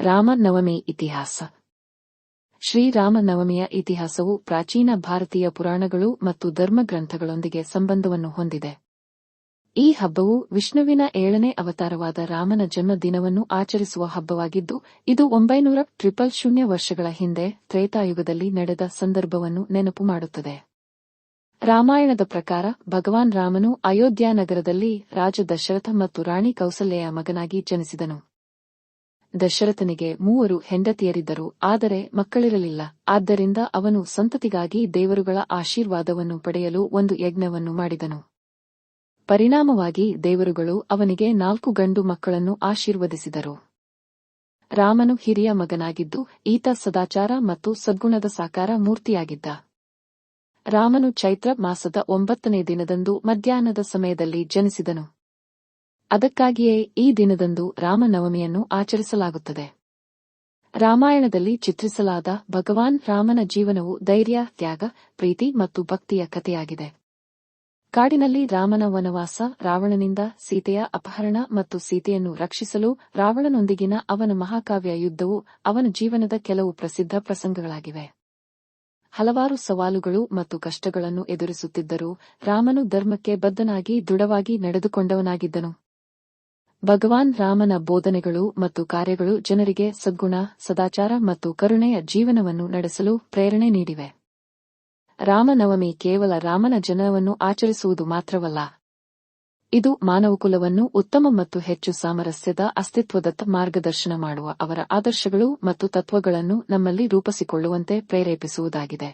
ರಾಮನವಮಿ ಇತಿಹಾಸ. ಶ್ರೀರಾಮನವಮಿಯ ಇತಿಹಾಸವು ಪ್ರಾಚೀನ ಭಾರತೀಯ ಪುರಾಣಗಳು ಮತ್ತು ಧರ್ಮಗ್ರಂಥಗಳೊಂದಿಗೆ ಸಂಬಂಧವನ್ನು ಹೊಂದಿದೆ. ಈ ಹಬ್ಬವು ವಿಷ್ಣುವಿನ 7ನೇ ಅವತಾರವಾದ ರಾಮನ ಜನ್ಮದಿನವನ್ನು ಆಚರಿಸುವ ಹಬ್ಬವಾಗಿದ್ದು, ಇದು 900 ವರ್ಷಗಳ ಹಿಂದೆ ತ್ರೇತಾಯುಗದಲ್ಲಿ ನಡೆದ ಸಂದರ್ಭವನ್ನು ನೆನಪು ಮಾಡುತ್ತದೆ. ರಾಮಾಯಣದ ಪ್ರಕಾರ ಭಗವಾನ್ ರಾಮನು ಅಯೋಧ್ಯ ನಗರದಲ್ಲಿ ರಾಜ ದಶರಥ ಮತ್ತು ರಾಣಿ ಕೌಸಲ್ಯೆಯ ಮಗನಾಗಿ ಜನಿಸಿದನು. ದಶರಥನಿಗೆ 3 ಹೆಂಡತಿಯರಿದ್ದರು, ಆದರೆ ಮಕ್ಕಳಿರಲಿಲ್ಲ. ಆದ್ದರಿಂದ ಅವನು ಸಂತತಿಗಾಗಿ ದೇವರುಗಳ ಆಶೀರ್ವಾದವನ್ನು ಪಡೆಯಲು ಒಂದು ಯಜ್ಞವನ್ನು ಮಾಡಿದನು. ಪರಿಣಾಮವಾಗಿ ದೇವರುಗಳು ಅವನಿಗೆ 4 ಗಂಡು ಮಕ್ಕಳನ್ನು ಆಶೀರ್ವದಿಸಿದರು. ರಾಮನು ಹಿರಿಯ ಮಗನಾಗಿದ್ದು, ಈತ ಸದಾಚಾರ ಮತ್ತು ಸದ್ಗುಣದ ಸಾಕಾರ ಮೂರ್ತಿಯಾಗಿದ್ದ. ರಾಮನು ಚೈತ್ರ ಮಾಸದ 9ನೇ ದಿನದಂದು ಮಧ್ಯಾಹ್ನದ ಸಮಯದಲ್ಲಿ ಜನಿಸಿದನು. ಅದಕ್ಕಾಗಿಯೇ ಈ ದಿನದಂದು ರಾಮನವಮಿಯನ್ನು ಆಚರಿಸಲಾಗುತ್ತದೆ. ರಾಮಾಯಣದಲ್ಲಿ ಚಿತ್ರಿಸಲಾದ ಭಗವಾನ್ ರಾಮನ ಜೀವನವು ಧೈರ್ಯ, ತ್ಯಾಗ, ಪ್ರೀತಿ ಮತ್ತು ಭಕ್ತಿಯ ಕಥೆಯಾಗಿದೆ. ಕಾಡಿನಲ್ಲಿ ರಾಮನ ವನವಾಸ, ರಾವಣನಿಂದ ಸೀತೆಯ ಅಪಹರಣ ಮತ್ತು ಸೀತೆಯನ್ನು ರಕ್ಷಿಸಲು ರಾವಣನೊಂದಿಗಿನ ಅವನ ಮಹಾಕಾವ್ಯ ಯುದ್ಧವು ಅವನ ಜೀವನದ ಕೆಲವು ಪ್ರಸಿದ್ಧ ಪ್ರಸಂಗಗಳಾಗಿವೆ. ಹಲವಾರು ಸವಾಲುಗಳು ಮತ್ತು ಕಷ್ಟಗಳನ್ನು ಎದುರಿಸುತ್ತಿದ್ದರೂ ರಾಮನು ಧರ್ಮಕ್ಕೆ ಬದ್ಧನಾಗಿ ದೃಢವಾಗಿ ನಡೆದುಕೊಂಡವನಾಗಿದ್ದನು. ಭಗವಾನ್ ರಾಮನ ಬೋಧನೆಗಳು ಮತ್ತು ಕಾರ್ಯಗಳು ಜನರಿಗೆ ಸದ್ಗುಣ, ಸದಾಚಾರ ಮತ್ತು ಕರುಣೆಯ ಜೀವನವನ್ನು ನಡೆಸಲು ಪ್ರೇರಣೆ ನೀಡಿವೆ. ರಾಮನವಮಿ ಕೇವಲ ರಾಮನ ಜನನವನ್ನು ಆಚರಿಸುವುದು ಮಾತ್ರವಲ್ಲ. ಇದು ಮಾನವಕುಲವನ್ನು ಉತ್ತಮ ಮತ್ತು ಹೆಚ್ಚು ಸಾಮರಸ್ಯದ ಅಸ್ತಿತ್ವದತ್ತ ಮಾರ್ಗದರ್ಶನ ಮಾಡುವ ಅವರ ಆದರ್ಶಗಳು ಮತ್ತು ತತ್ವಗಳನ್ನು ನಮ್ಮಲ್ಲಿ ರೂಪಿಸಿಕೊಳ್ಳುವಂತೆ ಪ್ರೇರೇಪಿಸುವುದಾಗಿದೆ.